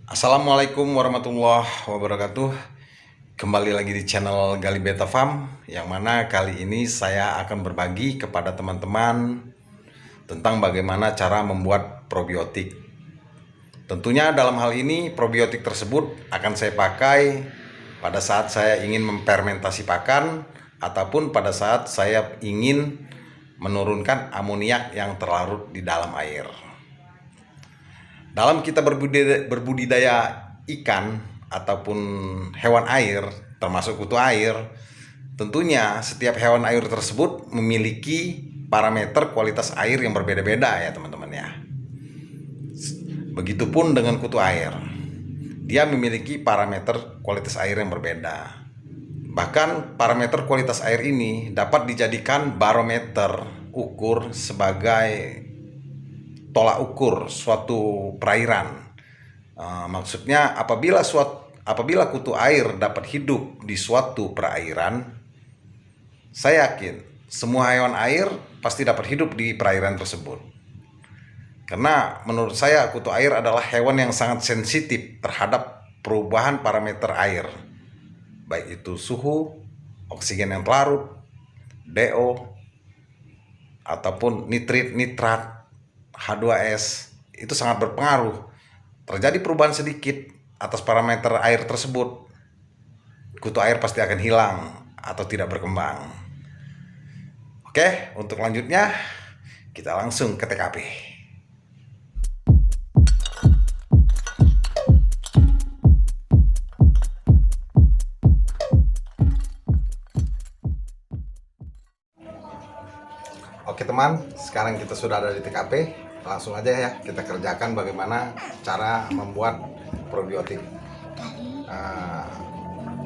Assalamualaikum warahmatullahi wabarakatuh. Kembali lagi di channel Gali Beta Farm, yang mana kali ini saya akan berbagi kepada teman-teman tentang bagaimana cara membuat probiotik. Tentunya dalam hal ini probiotik tersebut akan saya pakai pada saat saya ingin memfermentasi pakan ataupun pada saat saya ingin menurunkan amoniak yang terlarut di dalam air. Dalam kita berbudidaya ikan ataupun hewan air, termasuk kutu air, tentunya setiap hewan air tersebut memiliki parameter kualitas air yang berbeda-beda ya teman-teman ya. Begitupun dengan kutu air, dia memiliki parameter kualitas air yang berbeda. Bahkan parameter kualitas air ini dapat dijadikan barometer ukur sebagai tolak ukur suatu perairan. Maksudnya apabila kutu air dapat hidup di suatu perairan, saya yakin semua hewan air pasti dapat hidup di perairan tersebut. Karena menurut saya kutu air adalah hewan yang sangat sensitif terhadap perubahan parameter air, baik itu suhu, oksigen yang larut, DO, ataupun nitrat, H2S, itu sangat berpengaruh. Terjadi perubahan sedikit atas parameter air tersebut, kutu air pasti akan hilang atau tidak berkembang. Oke, untuk lanjutnya kita langsung ke TKP. Oke teman, sekarang kita sudah ada di TKP. Langsung aja ya kita kerjakan bagaimana cara membuat probiotik.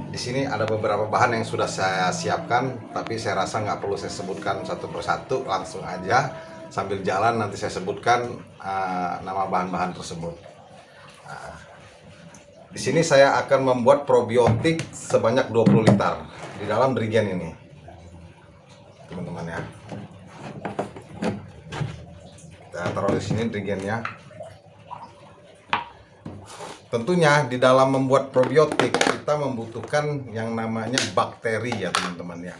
Di sini ada beberapa bahan yang sudah saya siapkan, tapi saya rasa nggak perlu saya sebutkan satu persatu. Langsung aja sambil jalan nanti saya sebutkan nama bahan-bahan tersebut. Di sini saya akan membuat probiotik sebanyak 20 liter di dalam dirigen ini, teman-teman ya. Kita taruh di sini dirigennya. Tentunya di dalam membuat probiotik kita membutuhkan yang namanya bakteri ya teman-teman ya.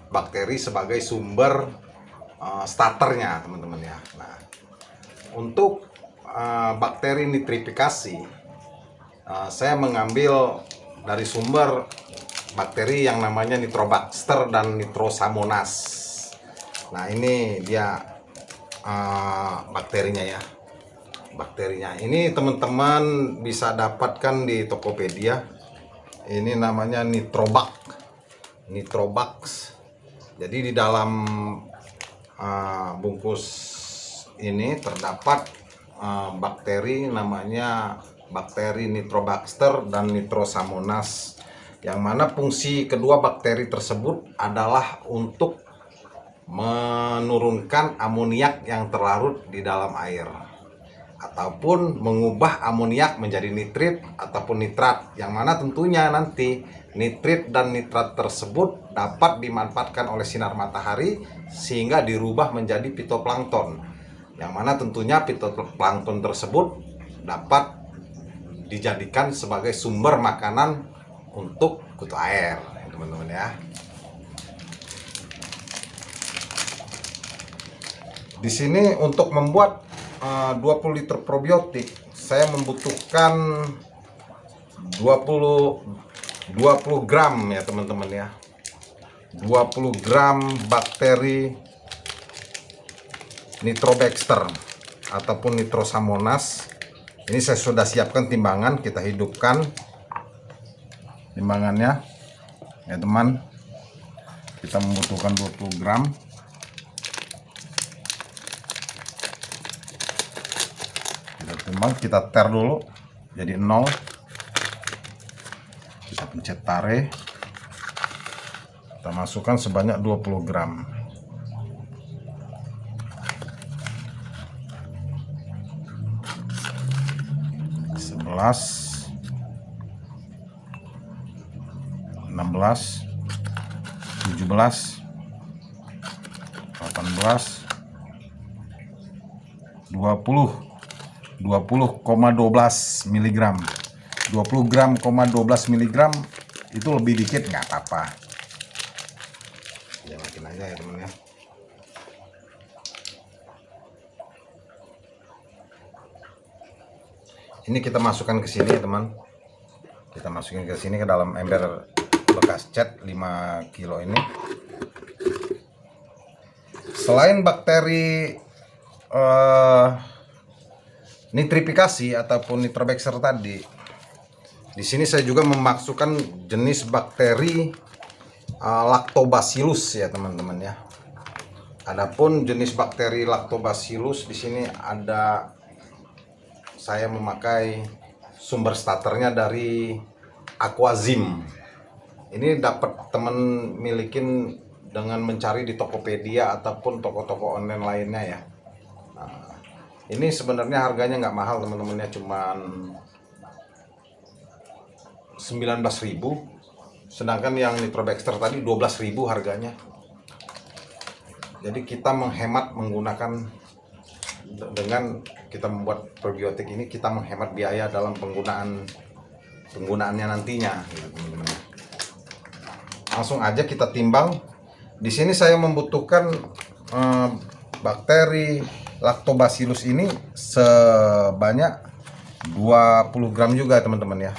Bakteri sebagai sumber starternya teman-teman ya. Nah, untuk bakteri nitrifikasi, saya mengambil dari sumber bakteri yang namanya Nitrobacter dan Nitrosamonas. Nah, ini dia bakterinya ya. Bakterinya ini teman-teman bisa dapatkan di Tokopedia. Ini namanya Nitrobax. Jadi di dalam bungkus ini terdapat bakteri namanya bakteri Nitrobacter dan Nitrosamonas, yang mana fungsi kedua bakteri tersebut adalah untuk menurunkan amoniak yang terlarut di dalam air ataupun mengubah amoniak menjadi nitrit ataupun nitrat, yang mana tentunya nanti nitrit dan nitrat tersebut dapat dimanfaatkan oleh sinar matahari sehingga dirubah menjadi fitoplankton, yang mana tentunya fitoplankton tersebut dapat dijadikan sebagai sumber makanan untuk kutu air, teman-teman ya. Di sini untuk membuat 20 liter probiotik saya membutuhkan 20 gram ya teman-teman ya. 20 gram bakteri Nitrobacter ataupun Nitrosamonas. Ini saya sudah siapkan timbangan, kita hidupkan timbangannya ya teman. Kita membutuhkan 20 gram. Kita ter dulu jadi 0. Kita pencet tare. Kita masukkan sebanyak 20 gram. Sebelas, 16, 17, 18, 20. 20,12 mg. 20 gram, 12 mg itu lebih dikit nggak apa-apa. Ya makin aja ya teman ya. Ini kita masukkan ke sini ya teman. Kita masukin ke sini ke dalam ember bekas cat 5 kilo ini. Selain bakteri nitrifikasi ataupun nitrobacter tadi, di sini saya juga memasukkan jenis bakteri lactobacillus ya teman-teman ya. Adapun jenis bakteri lactobacillus di sini ada, saya memakai sumber starternya dari Aquazim. Ini dapat teman milikin dengan mencari di Tokopedia ataupun toko-toko online lainnya ya. Nah, ini sebenarnya harganya nggak mahal teman-teman ya, cuman 19.000, sedangkan yang nitrobacter tadi 12.000 harganya. Jadi kita menghemat menggunakan, dengan kita membuat probiotik ini kita menghemat biaya dalam penggunaannya nantinya gitu, teman-teman. Langsung aja kita timbang. Di sini saya membutuhkan bakteri lactobacillus ini sebanyak 20 gram juga teman-teman ya.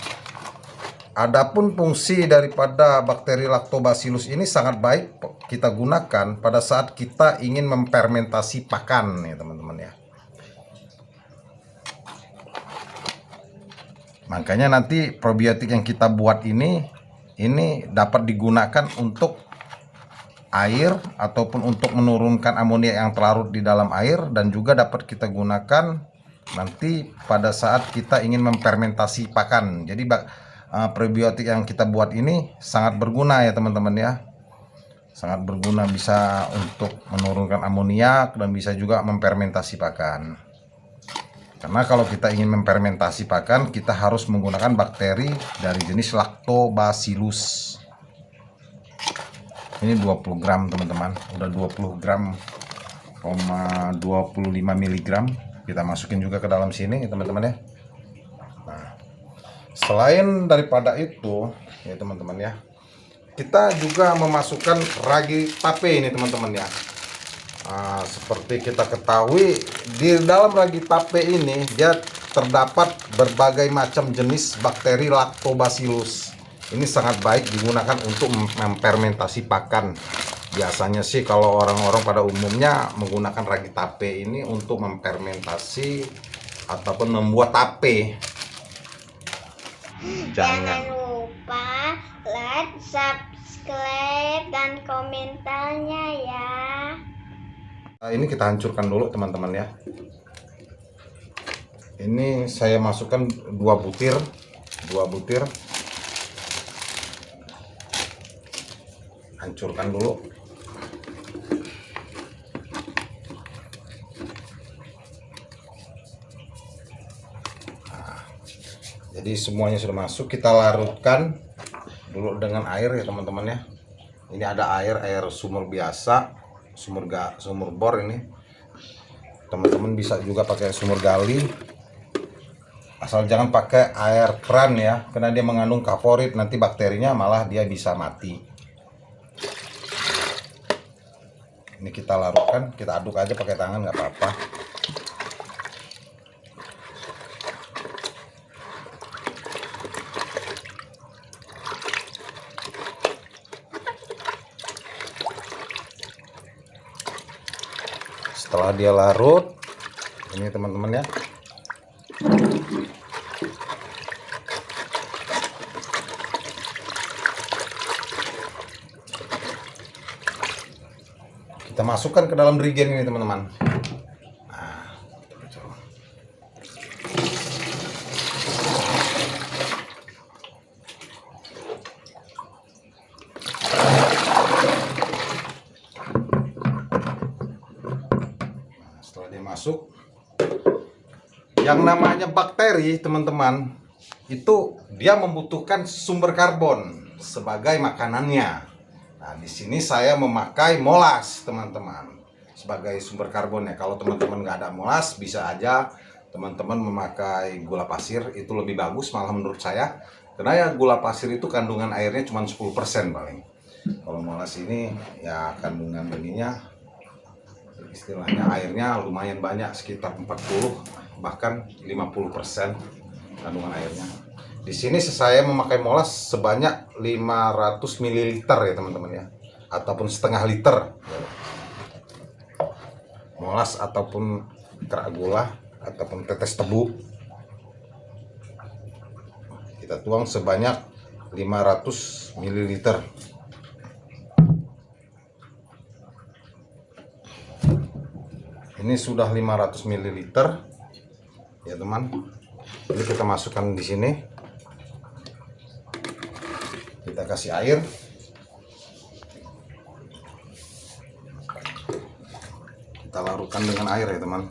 Adapun fungsi daripada bakteri lactobacillus ini sangat baik kita gunakan pada saat kita ingin memfermentasi pakan ya teman-teman ya. Makanya nanti probiotik yang kita buat ini dapat digunakan untuk air ataupun untuk menurunkan amonia yang terlarut di dalam air, dan juga dapat kita gunakan nanti pada saat kita ingin memfermentasi pakan. Jadi probiotik yang kita buat ini sangat berguna ya teman-teman ya. Sangat berguna, bisa untuk menurunkan amoniak dan bisa juga memfermentasi pakan. Karena kalau kita ingin memfermentasi pakan, kita harus menggunakan bakteri dari jenis lactobacillus. Ini 20 gram teman-teman, udah 20 gram, 25 mg. Kita masukin juga ke dalam sini teman-teman ya. Nah, selain daripada itu ya teman-teman ya, kita juga memasukkan ragi tape ini teman-teman ya. Seperti kita ketahui, di dalam ragi tape ini dia terdapat berbagai macam jenis bakteri lactobacillus. Ini sangat baik digunakan untuk memfermentasi pakan. Biasanya sih kalau orang-orang pada umumnya menggunakan ragi tape ini untuk memfermentasi ataupun membuat tape. Jangan lupa like, subscribe, dan komentarnya ya. Ini kita hancurkan dulu teman-teman ya. Ini saya masukkan 2 butir. Hancurkan dulu. Nah, jadi semuanya sudah masuk, kita larutkan dulu dengan air ya teman-teman ya. Ini ada air sumur biasa, sumur bor ini. Teman-teman bisa juga pakai sumur gali, asal jangan pakai air keran ya, karena dia mengandung kaporit, nanti bakterinya malah dia bisa mati. Ini kita larutkan, kita aduk aja pakai tangan nggak apa-apa. Setelah dia larut, ini teman-teman ya, kita masukkan ke dalam dirigen ini teman-teman. Nah, setelah dia masuk, yang namanya bakteri teman-teman itu dia membutuhkan sumber karbon sebagai makanannya. Nah, di sini saya memakai molas teman-teman sebagai sumber karbonnya. Kalau teman-teman nggak ada molas, bisa aja teman-teman memakai gula pasir itu lebih bagus malah menurut saya. Karena ya gula pasir itu kandungan airnya cuma 10% paling. Kalau molas ini ya kandungan ininya istilahnya airnya lumayan banyak, sekitar 40 bahkan 50% kandungan airnya. Di sini saya memakai molas sebanyak 500 ml ya teman-teman ya, ataupun setengah liter. Molas ataupun kerak gula ataupun tetes tebu kita tuang sebanyak 500 ml. Ini sudah 500 ml ya teman. Ini kita masukkan di sini. Kita kasih air. Kita larutkan dengan air ya teman.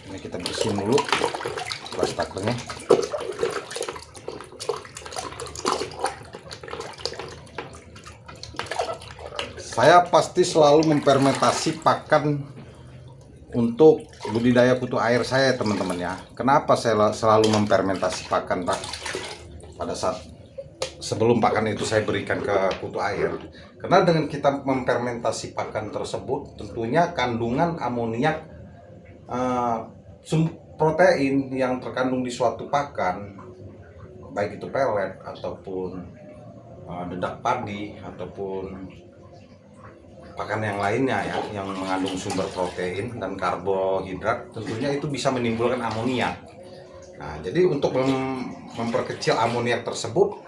Ini kita bersihin dulu plasternya. Saya pasti selalu memfermentasi pakan untuk budidaya kutu air saya teman-teman ya. Kenapa saya selalu memfermentasi pakan Pak? Pada saat sebelum pakan itu saya berikan ke kutu air. Karena dengan kita memfermentasi pakan tersebut tentunya kandungan amoniak protein yang terkandung di suatu pakan, baik itu pelet ataupun dedak padi ataupun pakan yang lainnya ya, yang mengandung sumber protein dan karbohidrat, tentunya itu bisa menimbulkan amoniak. Nah, jadi untuk memperkecil amoniak tersebut,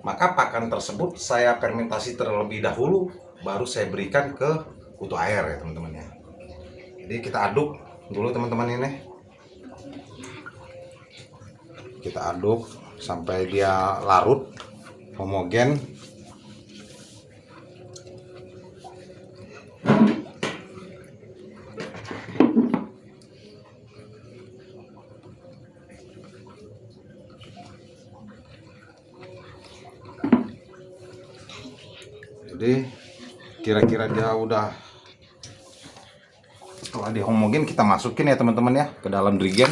maka pakan tersebut saya fermentasi terlebih dahulu, baru saya berikan ke kutu air ya teman-teman ya. Jadi kita aduk dulu teman-teman ini. Kita aduk sampai dia larut homogen. Jadi kira-kira dia udah, setelah di homogen kita masukin ya teman-teman ya ke dalam drigen.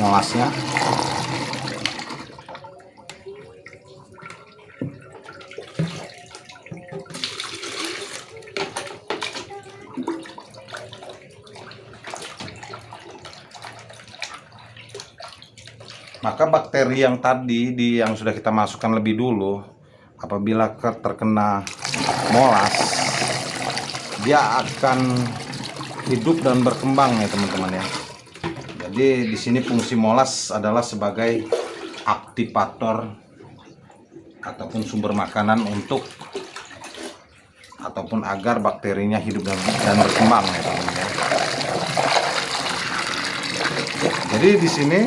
Molasnya. Maka bakteri yang tadi yang sudah kita masukkan lebih dulu, apabila terkena molas, dia akan hidup dan berkembang ya teman-teman ya. Jadi di sini fungsi molas adalah sebagai aktivator ataupun sumber makanan untuk ataupun agar bakterinya hidup dan berkembang ya teman-teman. Jadi di sini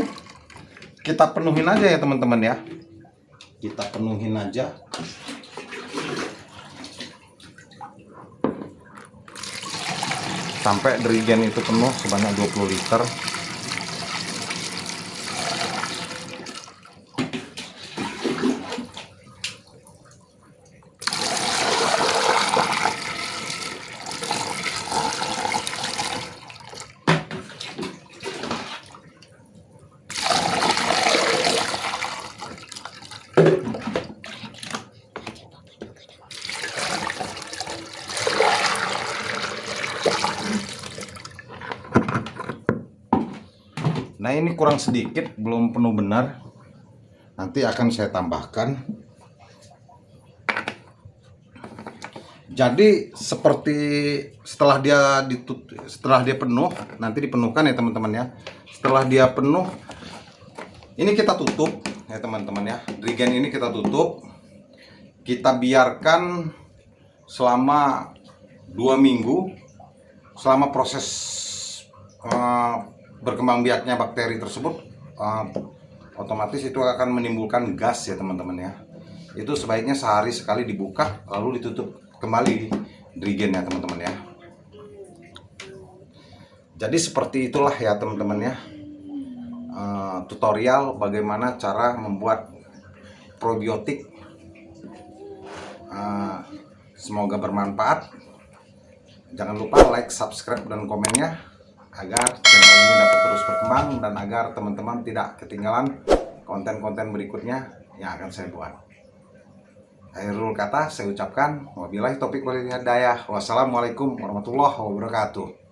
kita penuhin aja ya teman-teman ya. Kita penuhin aja. Sampai drigen itu penuh sebanyak 20 liter. Nah ini kurang sedikit, belum penuh benar. Nanti akan saya tambahkan. Jadi seperti setelah dia penuh, nanti dipenuhkan ya teman-teman ya. Setelah dia penuh, ini kita tutup ya teman-teman ya. Drigen ini kita tutup. Kita biarkan selama 2 minggu. Selama proses berkembang biaknya bakteri tersebut, otomatis itu akan menimbulkan gas ya teman-teman ya. itu sebaiknya sehari sekali dibuka lalu ditutup kembali drigennya teman-teman ya. Jadi seperti itulah ya teman-teman ya, tutorial bagaimana cara membuat probiotik. Semoga bermanfaat. Jangan lupa like, subscribe, dan komennya agar channel ini dapat terus berkembang dan agar teman-teman tidak ketinggalan konten-konten berikutnya yang akan saya buat. Akhirul kata saya ucapkan wabillahi taufiq wal hidayah. Wassalamualaikum warahmatullahi wabarakatuh.